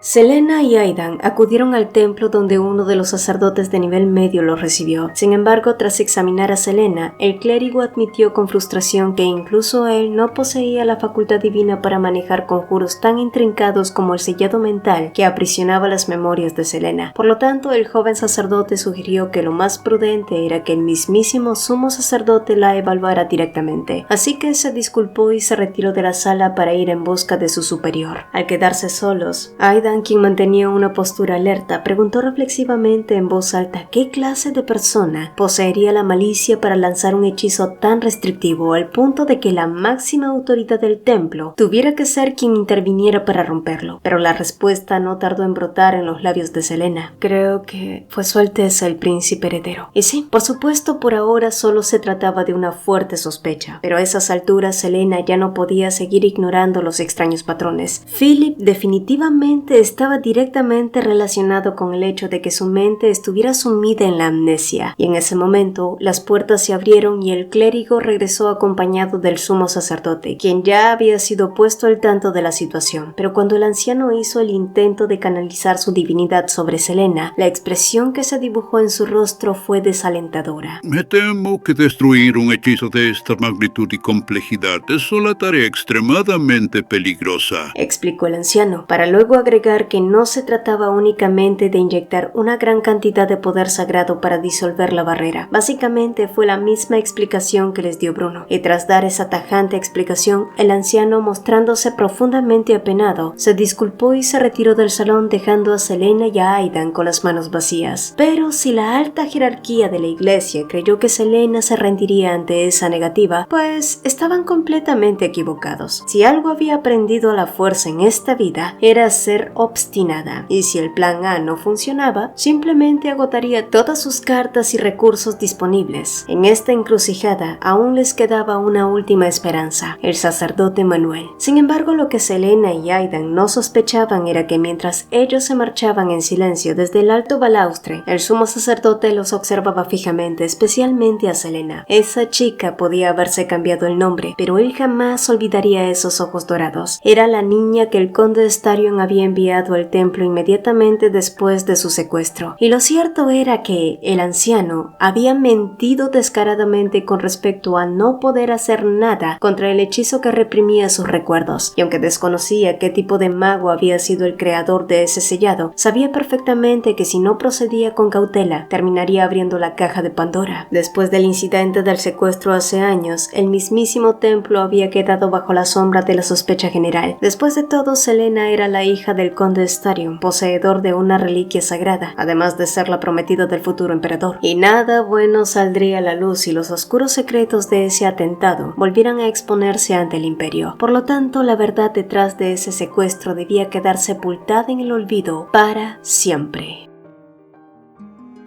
Selena y Aidan acudieron al templo donde uno de los sacerdotes de nivel medio los recibió. Sin embargo, tras examinar a Selena, el clérigo admitió con frustración que incluso él no poseía la facultad divina para manejar conjuros tan intrincados como el sellado mental que aprisionaba las memorias de Selena. Por lo tanto, el joven sacerdote sugirió que lo más prudente era que el mismísimo sumo sacerdote la evaluara directamente. Así que se disculpó y se retiró de la sala para ir en busca de su superior. Al quedarse solos, Aidan, quien mantenía una postura alerta, preguntó reflexivamente en voz alta qué clase de persona poseería la malicia para lanzar un hechizo tan restrictivo al punto de que la máxima autoridad del templo tuviera que ser quien interviniera para romperlo. Pero la respuesta no tardó en brotar en los labios de Selena. Creo que fue Su Alteza el príncipe heredero. Y sí, por supuesto, por ahora solo se trataba de una fuerte sospecha, pero a esas alturas Selena ya no podía seguir ignorando los extraños patrones. Philip definitivamente estaba directamente relacionado con el hecho de que su mente estuviera sumida en la amnesia, y en ese momento las puertas se abrieron y el clérigo regresó acompañado del sumo sacerdote, quien ya había sido puesto al tanto de la situación. Pero cuando el anciano hizo el intento de canalizar su divinidad sobre Selena, la expresión que se dibujó en su rostro fue desalentadora. Me temo que destruir un hechizo de esta magnitud y complejidad es una tarea extremadamente peligrosa, explicó el anciano, para luego agregar que no se trataba únicamente de inyectar una gran cantidad de poder sagrado para disolver la barrera. Básicamente fue la misma explicación que les dio Bruno, y tras dar esa tajante explicación, el anciano, mostrándose profundamente apenado, se disculpó y se retiró del salón dejando a Selena y a Aidan con las manos vacías. Pero si la alta jerarquía de la iglesia creyó que Selena se rendiría ante esa negativa, pues estaban completamente equivocados. Si algo había aprendido a la fuerza en esta vida, era ser obstinada, y si el plan A no funcionaba, simplemente agotaría todas sus cartas y recursos disponibles. En esta encrucijada aún les quedaba una última esperanza, el sacerdote Manuel. Sin embargo, lo que Selena y Aidan no sospechaban era que mientras ellos se marchaban en silencio desde el alto balaustre, el sumo sacerdote los observaba fijamente, especialmente a Selena. Esa chica podía haberse cambiado el nombre, pero él jamás olvidaría esos ojos dorados. Era la niña que el conde Starion había enviado al templo inmediatamente después de su secuestro. Y lo cierto era que el anciano había mentido descaradamente con respecto a no poder hacer nada contra el hechizo que reprimía sus recuerdos. Y aunque desconocía qué tipo de mago había sido el creador de ese sellado, sabía perfectamente que si no procedía con cautela, terminaría abriendo la caja de Pandora. Después del incidente del secuestro hace años, el mismísimo templo había quedado bajo la sombra de la sospecha general. Después de todo, Selena era la hija del conde Starion, poseedor de una reliquia sagrada, además de ser la prometida del futuro emperador. Y nada bueno saldría a la luz si los oscuros secretos de ese atentado volvieran a exponerse ante el imperio. Por lo tanto, la verdad detrás de ese secuestro debía quedar sepultada en el olvido para siempre.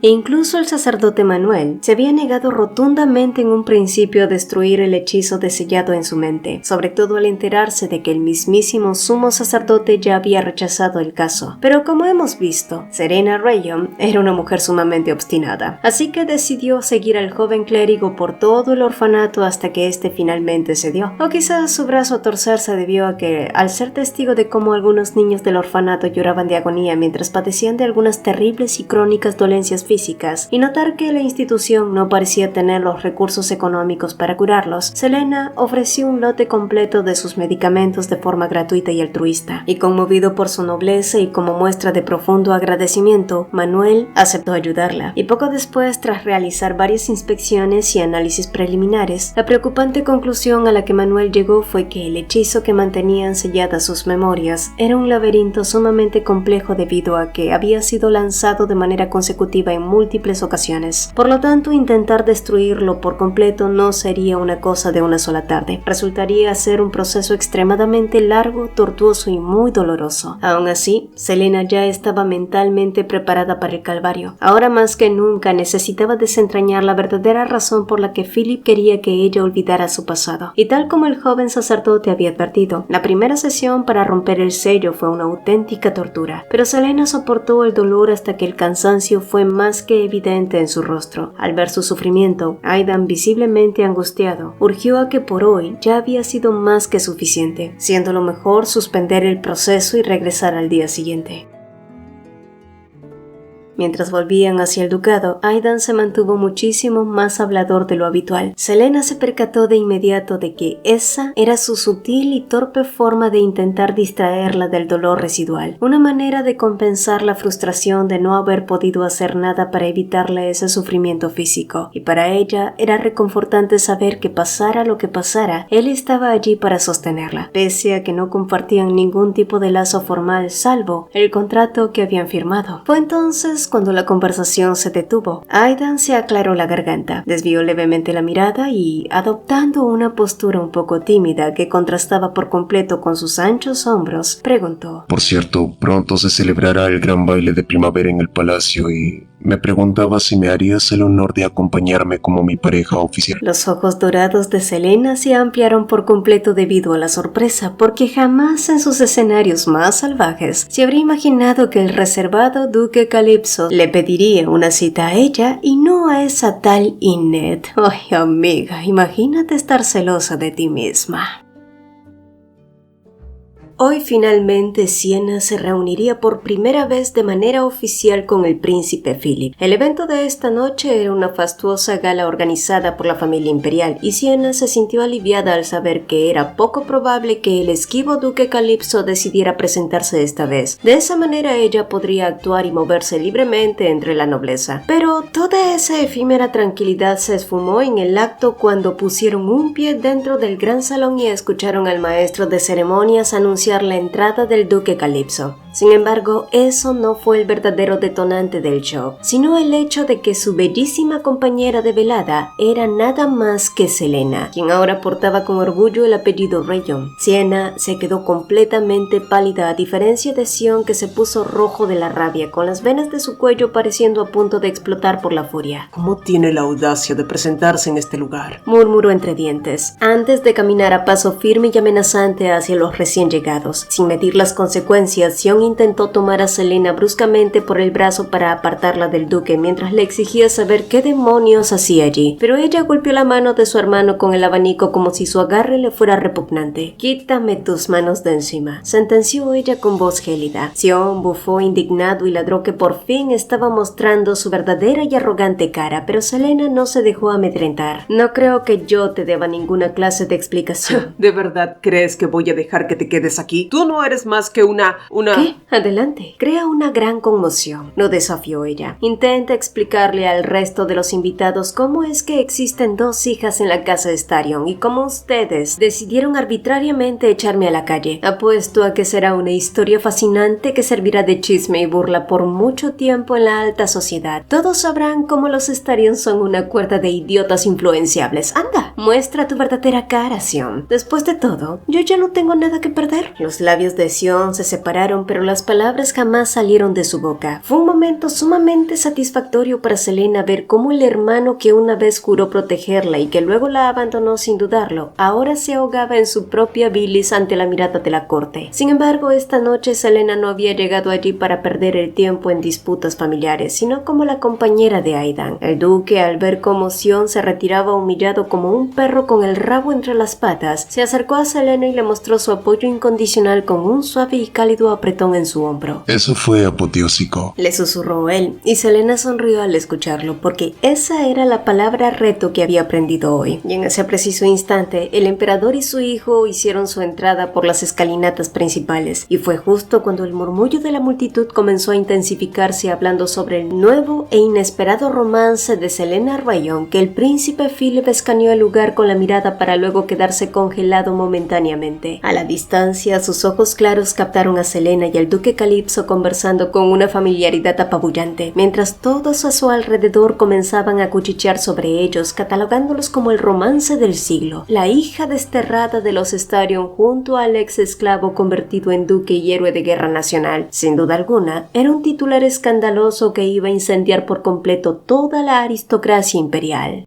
E incluso el sacerdote Manuel se había negado rotundamente en un principio a destruir el hechizo de sellado en su mente, sobre todo al enterarse de que el mismísimo sumo sacerdote ya había rechazado el caso. Pero como hemos visto, Serena Rayon era una mujer sumamente obstinada, así que decidió seguir al joven clérigo por todo el orfanato hasta que éste finalmente cedió. O quizás su brazo a torcer se debió a que, al ser testigo de cómo algunos niños del orfanato lloraban de agonía mientras padecían de algunas terribles y crónicas dolencias físicas, y notar que la institución no parecía tener los recursos económicos para curarlos, Selena ofreció un lote completo de sus medicamentos de forma gratuita y altruista. Y conmovido por su nobleza y como muestra de profundo agradecimiento, Manuel aceptó ayudarla. Y poco después, tras realizar varias inspecciones y análisis preliminares, la preocupante conclusión a la que Manuel llegó fue que el hechizo que mantenían selladas sus memorias era un laberinto sumamente complejo debido a que había sido lanzado de manera consecutiva en múltiples ocasiones. Por lo tanto, intentar destruirlo por completo no sería una cosa de una sola tarde. Resultaría ser un proceso extremadamente largo, tortuoso y muy doloroso. Aún así, Selena ya estaba mentalmente preparada para el calvario. Ahora más que nunca necesitaba desentrañar la verdadera razón por la que Philip quería que ella olvidara su pasado. Y tal como el joven sacerdote había advertido, la primera sesión para romper el sello fue una auténtica tortura. Pero Selena soportó el dolor hasta que el cansancio fue más más que evidente en su rostro. Al ver su sufrimiento, Aidan, visiblemente angustiado, urgió a que por hoy ya había sido más que suficiente, siendo lo mejor suspender el proceso y regresar al día siguiente. Mientras volvían hacia el ducado, Aidan se mantuvo muchísimo más hablador de lo habitual. Selena se percató de inmediato de que esa era su sutil y torpe forma de intentar distraerla del dolor residual, una manera de compensar la frustración de no haber podido hacer nada para evitarle ese sufrimiento físico, y para ella era reconfortante saber que pasara lo que pasara, él estaba allí para sostenerla, pese a que no compartían ningún tipo de lazo formal salvo el contrato que habían firmado. Fue entonces cuando la conversación se detuvo. Aidan se aclaró la garganta, desvió levemente la mirada y, adoptando una postura un poco tímida que contrastaba por completo con sus anchos hombros, preguntó: Por cierto, pronto se celebrará el gran baile de primavera en el palacio y me preguntaba si me harías el honor de acompañarme como mi pareja oficial. Los ojos dorados de Selena se ampliaron por completo debido a la sorpresa, porque jamás en sus escenarios más salvajes se habría imaginado que el reservado duque Calypso le pediría una cita a ella y no a esa tal Inet. Ay, amiga, imagínate estar celosa de ti misma. Hoy finalmente Siena se reuniría por primera vez de manera oficial con el príncipe Philip. El evento de esta noche era una fastuosa gala organizada por la familia imperial y Siena se sintió aliviada al saber que era poco probable que el esquivo duque Calypso decidiera presentarse esta vez. De esa manera ella podría actuar y moverse libremente entre la nobleza. Pero toda esa efímera tranquilidad se esfumó en el acto cuando pusieron un pie dentro del gran salón y escucharon al maestro de ceremonias anunciar la entrada del duque Calypso. Sin embargo, eso no fue el verdadero detonante del show, sino el hecho de que su bellísima compañera de velada era nada más que Selena, quien ahora portaba con orgullo el apellido Rayon. Siena se quedó completamente pálida, a diferencia de Sion, que se puso rojo de la rabia, con las venas de su cuello pareciendo a punto de explotar por la furia. ¿Cómo tiene la audacia de presentarse en este lugar?, murmuró entre dientes, antes de caminar a paso firme y amenazante hacia los recién llegados. Sin medir las consecuencias, Sion intentó tomar a Selena bruscamente por el brazo para apartarla del duque mientras le exigía saber qué demonios hacía allí, pero ella golpeó la mano de su hermano con el abanico como si su agarre le fuera repugnante. «Quítame tus manos de encima», sentenció ella con voz gélida. Sion bufó indignado y ladró que por fin estaba mostrando su verdadera y arrogante cara, pero Selena no se dejó amedrentar. «No creo que yo te deba ninguna clase de explicación». ¿De verdad crees que voy a dejar que te quedes aquí? Tú no eres más que una... ¿Qué? Adelante. Crea una gran conmoción, lo desafió ella. Intenta explicarle al resto de los invitados cómo es que existen dos hijas en la casa de Starion y cómo ustedes decidieron arbitrariamente echarme a la calle. Apuesto a que será una historia fascinante que servirá de chisme y burla por mucho tiempo en la alta sociedad. Todos sabrán cómo los Starion son una cuerda de idiotas influenciables. Anda, muestra tu verdadera cara, Sion. Después de todo, yo ya no tengo nada que perder. Los labios de Sion se separaron, pero las palabras jamás salieron de su boca. Fue un momento sumamente satisfactorio para Selena ver cómo el hermano que una vez juró protegerla y que luego la abandonó sin dudarlo, ahora se ahogaba en su propia bilis ante la mirada de la corte. Sin embargo, esta noche Selena no había llegado allí para perder el tiempo en disputas familiares, sino como la compañera de Aidan. El duque, al ver cómo Sion se retiraba humillado como un perro con el rabo entre las patas, se acercó a Selena y le mostró su apoyo incondicional con un suave y cálido apretón en su hombro. Eso fue apoteósico, le susurró él, y Selena sonrió al escucharlo, porque esa era la palabra reto que había aprendido hoy. Y en ese preciso instante, el emperador y su hijo hicieron su entrada por las escalinatas principales, y fue justo cuando el murmullo de la multitud comenzó a intensificarse hablando sobre el nuevo e inesperado romance de Selena Rayon que el príncipe Philip escaneó el lugar con la mirada para luego quedarse congelado momentáneamente. A la distancia, sus ojos claros captaron a Selena y al duque Calypso conversando con una familiaridad apabullante, mientras todos a su alrededor comenzaban a cuchichear sobre ellos, catalogándolos como el romance del siglo. La hija desterrada de los Starion junto al ex esclavo convertido en duque y héroe de guerra nacional. Sin duda alguna, era un titular escandaloso que iba a incendiar por completo toda la aristocracia imperial.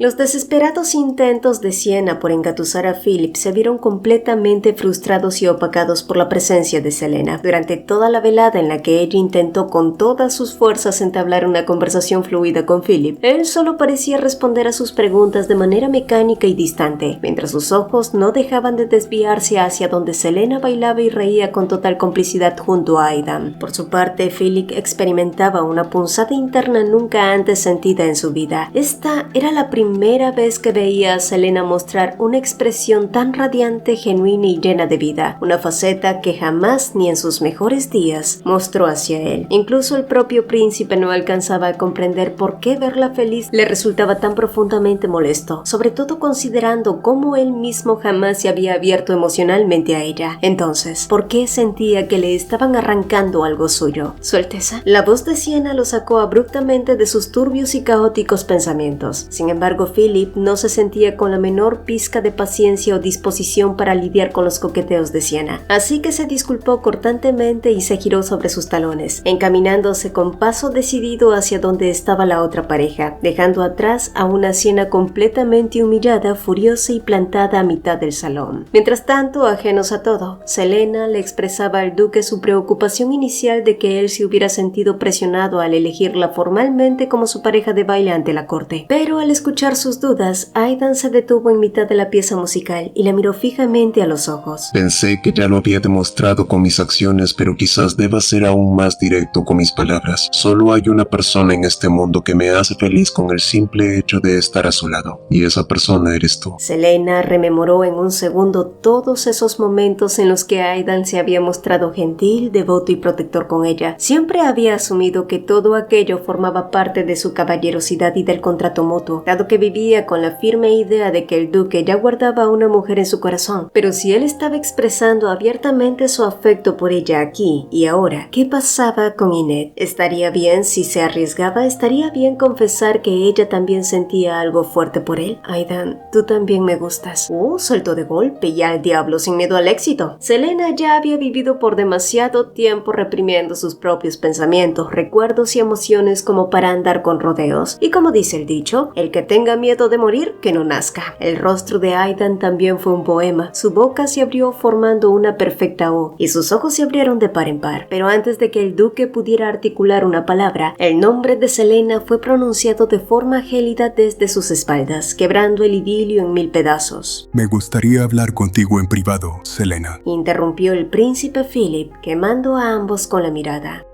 Los desesperados intentos de Sienna por engatusar a Philip se vieron completamente frustrados y opacados por la presencia de Selena. Durante toda la velada en la que ella intentó con todas sus fuerzas entablar una conversación fluida con Philip, él solo parecía responder a sus preguntas de manera mecánica y distante, mientras sus ojos no dejaban de desviarse hacia donde Selena bailaba y reía con total complicidad junto a Aidan. Por su parte, Philip experimentaba una punzada interna nunca antes sentida en su vida. Esta era la primera vez que veía a Selena mostrar una expresión tan radiante, genuina y llena de vida, una faceta que jamás ni en sus mejores días mostró hacia él. Incluso el propio príncipe no alcanzaba a comprender por qué verla feliz le resultaba tan profundamente molesto, sobre todo considerando cómo él mismo jamás se había abierto emocionalmente a ella. Entonces, ¿por qué sentía que le estaban arrancando algo suyo? ¿Su Alteza? La voz de Sienna lo sacó abruptamente de sus turbios y caóticos pensamientos. Sin embargo, Philip no se sentía con la menor pizca de paciencia o disposición para lidiar con los coqueteos de Sienna, así que se disculpó cortantemente y se giró sobre sus talones, encaminándose con paso decidido hacia donde estaba la otra pareja, dejando atrás a una Sienna completamente humillada, furiosa y plantada a mitad del salón. Mientras tanto, ajenos a todo, Selena le expresaba al duque su preocupación inicial de que él se hubiera sentido presionado al elegirla formalmente como su pareja de baile ante la corte. Pero al escuchar sus dudas, Aidan se detuvo en mitad de la pieza musical y la miró fijamente a los ojos. Pensé que ya lo había demostrado con mis acciones, pero quizás deba ser aún más directo con mis palabras. Solo hay una persona en este mundo que me hace feliz con el simple hecho de estar a su lado, y esa persona eres tú. Selena rememoró en un segundo todos esos momentos en los que Aidan se había mostrado gentil, devoto y protector con ella. Siempre había asumido que todo aquello formaba parte de su caballerosidad y del contrato mutuo, dado que vivía con la firme idea de que el duque ya guardaba a una mujer en su corazón. Pero si él estaba expresando abiertamente su afecto por ella aquí y ahora, ¿qué pasaba con Inet? ¿Estaría bien si se arriesgaba? ¿Estaría bien confesar que ella también sentía algo fuerte por él? Aidan, tú también me gustas. Soltó de golpe y al diablo sin miedo al éxito. Selena ya había vivido por demasiado tiempo reprimiendo sus propios pensamientos, recuerdos y emociones como para andar con rodeos. Y como dice el dicho, el que tenga miedo de morir, que no nazca. El rostro de Aidan también fue un poema. Su boca se abrió formando una perfecta O y sus ojos se abrieron de par en par. Pero antes de que el duque pudiera articular una palabra, el nombre de Selena fue pronunciado de forma gélida desde sus espaldas, quebrando el idilio en mil pedazos. Me gustaría hablar contigo en privado, Selena. Interrumpió el príncipe Philip, quemando a ambos con la mirada.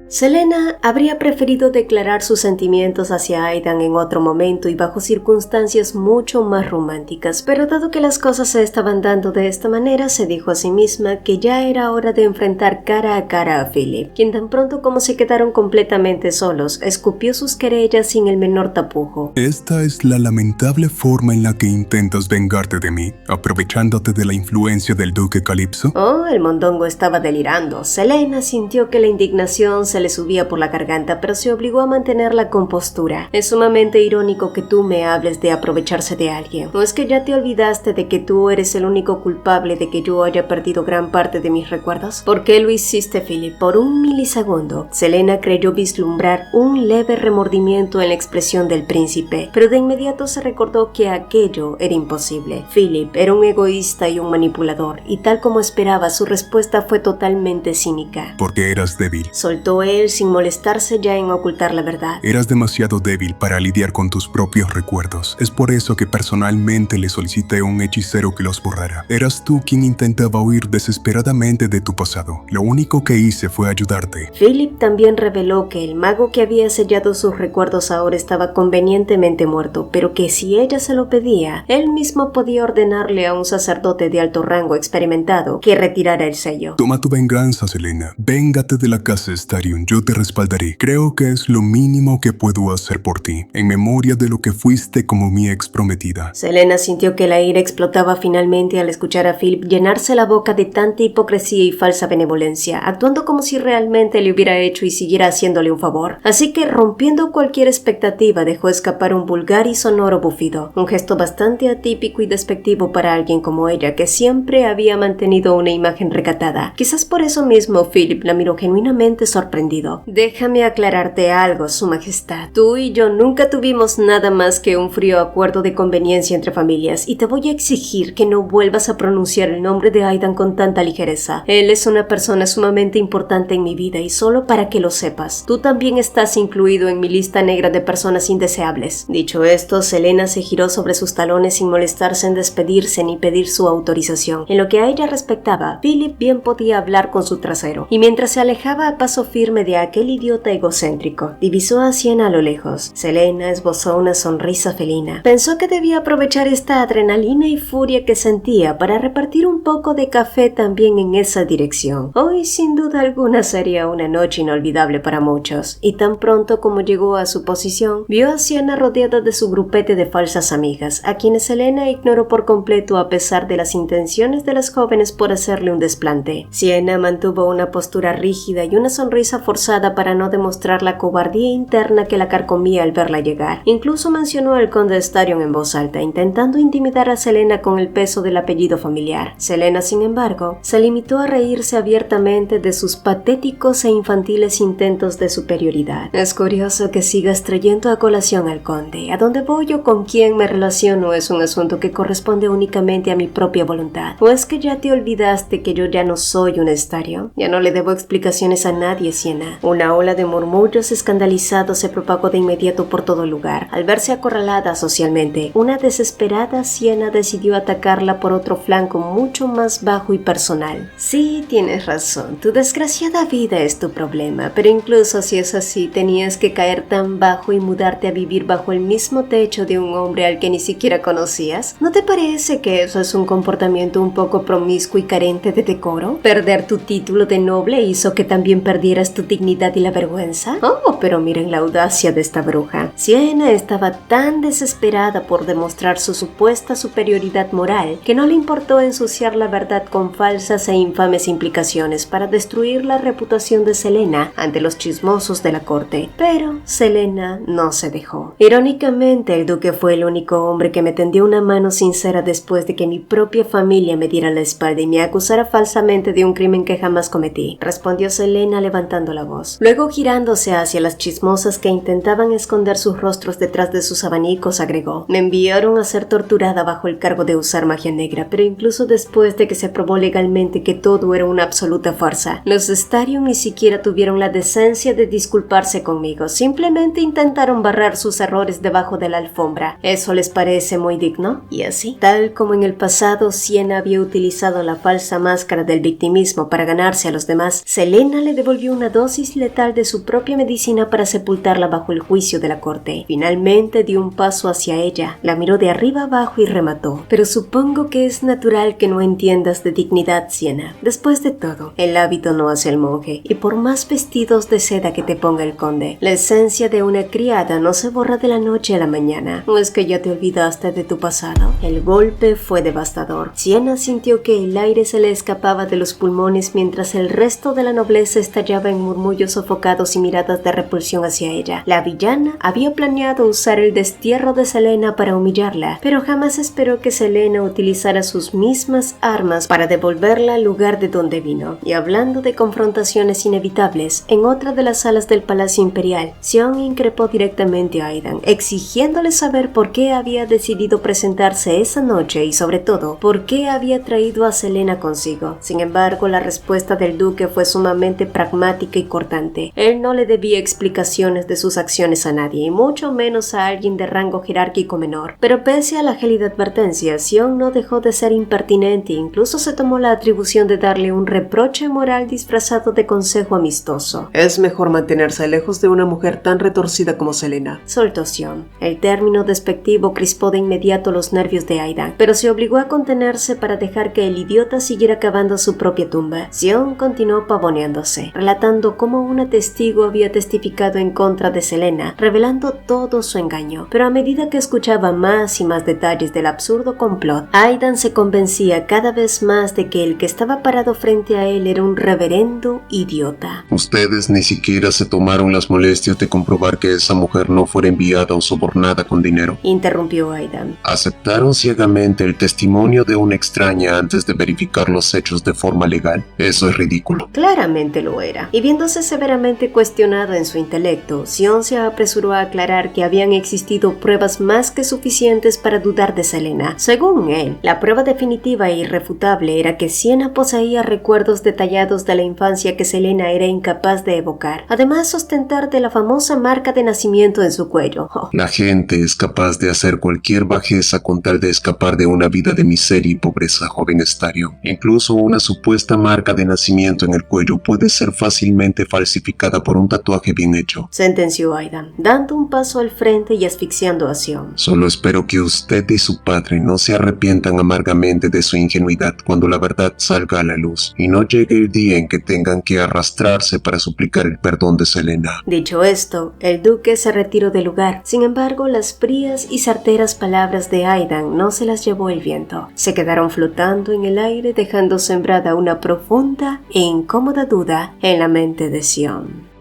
Selena habría preferido declarar sus sentimientos hacia Aidan en otro momento y bajo circunstancias mucho más románticas, pero dado que las cosas se estaban dando de esta manera, se dijo a sí misma que ya era hora de enfrentar cara a cara a Philip, quien tan pronto como se quedaron completamente solos, escupió sus querellas sin el menor tapujo. Esta es la lamentable forma en la que intentas vengarte de mí, aprovechándote de la influencia del duque Calipso. El mondongo estaba delirando. Selena sintió que la indignación se le subía por la garganta, pero se obligó a mantener la compostura. Es sumamente irónico que tú me hables de aprovecharse de alguien. ¿No es que ya te olvidaste de que tú eres el único culpable de que yo haya perdido gran parte de mis recuerdos? ¿Por qué lo hiciste, Philip? Por un milisegundo, Selena creyó vislumbrar un leve remordimiento en la expresión del príncipe, pero de inmediato se recordó que aquello era imposible. Philip era un egoísta y un manipulador, y tal como esperaba, su respuesta fue totalmente cínica. Porque eras débil. Soltó él sin molestarse ya en ocultar la verdad. Eras demasiado débil para lidiar con tus propios recuerdos. Es por eso que personalmente le solicité a un hechicero que los borrara. Eras tú quien intentaba huir desesperadamente de tu pasado. Lo único que hice fue ayudarte. Philip también reveló que el mago que había sellado sus recuerdos ahora estaba convenientemente muerto, pero que si ella se lo pedía, él mismo podía ordenarle a un sacerdote de alto rango experimentado que retirara el sello. Toma tu venganza, Selena. Véngate de la casa Starion. Yo te respaldaré. Creo que es lo mínimo que puedo hacer por ti, en memoria de lo que fuiste como mi ex prometida. Selena sintió que la ira explotaba finalmente al escuchar a Philip llenarse la boca de tanta hipocresía y falsa benevolencia, actuando como si realmente le hubiera hecho y siguiera haciéndole un favor. Así que, rompiendo cualquier expectativa, dejó escapar un vulgar y sonoro bufido, un gesto bastante atípico y despectivo para alguien como ella, que siempre había mantenido una imagen recatada. Quizás por eso mismo Philip la miró genuinamente sorprendido. sorprendido. Déjame aclararte algo, Su Majestad. Tú y yo nunca tuvimos nada más que un frío acuerdo de conveniencia entre familias y te voy a exigir que no vuelvas a pronunciar el nombre de Aidan con tanta ligereza. Él es una persona sumamente importante en mi vida y solo para que lo sepas, tú también estás incluido en mi lista negra de personas indeseables. Dicho esto, Selena se giró sobre sus talones sin molestarse en despedirse ni pedir su autorización. En lo que a ella respectaba, Philip bien podía hablar con su trasero, y mientras se alejaba a paso firme de aquel idiota egocéntrico, divisó a Sienna a lo lejos. Selena esbozó una sonrisa felina. Pensó que debía aprovechar esta adrenalina y furia que sentía para repartir un poco de café también en esa dirección. Hoy, sin duda alguna, sería una noche inolvidable para muchos, y tan pronto como llegó a su posición, vio a Sienna rodeada de su grupete de falsas amigas, a quienes Selena ignoró por completo a pesar de las intenciones de las jóvenes por hacerle un desplante. Sienna mantuvo una postura rígida y una sonrisa forzada para no demostrar la cobardía interna que la carcomía al verla llegar. Incluso mencionó al conde Starion en voz alta, intentando intimidar a Selena con el peso del apellido familiar. Selena, sin embargo, se limitó a reírse abiertamente de sus patéticos e infantiles intentos de superioridad. Es curioso que sigas trayendo a colación al conde. A dónde voy o con quién me relaciono es un asunto que corresponde únicamente a mi propia voluntad. ¿O es que ya te olvidaste que yo ya no soy un Starion? Ya no le debo explicaciones a nadie, Sienna. Una ola de murmullos escandalizados se propagó de inmediato por todo el lugar. Al verse acorralada socialmente, una desesperada Sienna decidió atacarla por otro flanco mucho más bajo y personal. Sí, tienes razón. Tu desgraciada vida es tu problema, pero incluso si es así, tenías que caer tan bajo y mudarte a vivir bajo el mismo techo de un hombre al que ni siquiera conocías. ¿No te parece que eso es un comportamiento un poco promiscuo y carente de decoro? ¿Perder tu título de noble hizo que también perdieras tu dignidad y la vergüenza? Oh, pero miren la audacia de esta bruja. Sienna estaba tan desesperada por demostrar su supuesta superioridad moral que no le importó ensuciar la verdad con falsas e infames implicaciones para destruir la reputación de Selena ante los chismosos de la corte. Pero Selena no se dejó. Irónicamente, el duque fue el único hombre que me tendió una mano sincera después de que mi propia familia me diera la espalda y me acusara falsamente de un crimen que jamás cometí, respondió Selena levantando la voz. Luego, girándose hacia las chismosas que intentaban esconder sus rostros detrás de sus abanicos, agregó: me enviaron a ser torturada bajo el cargo de usar magia negra, pero incluso después de que se probó legalmente que todo era una absoluta farsa, los Starion ni siquiera tuvieron la decencia de disculparse conmigo, simplemente intentaron barrar sus errores debajo de la alfombra. ¿Eso les parece muy digno? Y así, tal como en el pasado Sienna había utilizado la falsa máscara del victimismo para ganarse a los demás, Selena le devolvió una dosis letal de su propia medicina para sepultarla bajo el juicio de la corte. Finalmente dio un paso hacia ella, la miró de arriba abajo y remató: pero supongo que es natural que no entiendas de dignidad, Sienna. Después de todo, el hábito no hace al monje, y por más vestidos de seda que te ponga el conde, la esencia de una criada no se borra de la noche a la mañana. ¿No es que ya te olvidaste de tu pasado? El golpe fue devastador. Sienna sintió que el aire se le escapaba de los pulmones mientras el resto de la nobleza estallaba en murmullos sofocados y miradas de repulsión hacia ella. La villana había planeado usar el destierro de Selena para humillarla, pero jamás esperó que Selena utilizara sus mismas armas para devolverla al lugar de donde vino. Y hablando de confrontaciones inevitables, en otra de las salas del Palacio Imperial, Sion increpó directamente a Aidan, exigiéndole saber por qué había decidido presentarse esa noche y sobre todo, por qué había traído a Selena consigo. Sin embargo, la respuesta del duque fue sumamente pragmática y cortante. Él no le debía explicaciones de sus acciones a nadie, y mucho menos a alguien de rango jerárquico menor. Pero pese a la gélida advertencia, Sion no dejó de ser impertinente e incluso se tomó la atribución de darle un reproche moral disfrazado de consejo amistoso. Es mejor mantenerse lejos de una mujer tan retorcida como Selena, soltó Sion. El término despectivo crispó de inmediato los nervios de Aidan, pero se obligó a contenerse para dejar que el idiota siguiera cavando su propia tumba. Sion continuó pavoneándose, relatando cómo una testigo había testificado en contra de Selena, revelando todo su engaño. Pero a medida que escuchaba más y más detalles del absurdo complot, Aidan se convencía cada vez más de que el que estaba parado frente a él era un reverendo idiota. Ustedes ni siquiera se tomaron las molestias de comprobar que esa mujer no fuera enviada o sobornada con dinero, interrumpió Aidan. Aceptaron ciegamente el testimonio de una extraña antes de verificar los hechos de forma legal. Eso es ridículo. Claramente lo era. Y bien Viéndose severamente cuestionado en su intelecto, Sion se apresuró a aclarar que habían existido pruebas más que suficientes para dudar de Selena. Según él, la prueba definitiva e irrefutable era que Sienna poseía recuerdos detallados de la infancia que Selena era incapaz de evocar. Además, ostentar de la famosa marca de nacimiento en su cuello. La gente es capaz de hacer cualquier bajeza con tal de escapar de una vida de miseria y pobreza, joven Estario. Incluso una supuesta marca de nacimiento en el cuello puede ser fácilmente falsificada por un tatuaje bien hecho, sentenció Aidan, dando un paso al frente y asfixiando a Sion. Solo espero que usted y su padre no se arrepientan amargamente de su ingenuidad cuando la verdad salga a la luz, y no llegue el día en que tengan que arrastrarse para suplicar el perdón de Selena. Dicho esto, el duque se retiró del lugar. Sin embargo, las frías y certeras palabras de Aidan no se las llevó el viento. Se quedaron flotando en el aire, dejando sembrada una profunda e incómoda duda en la mente de Sion.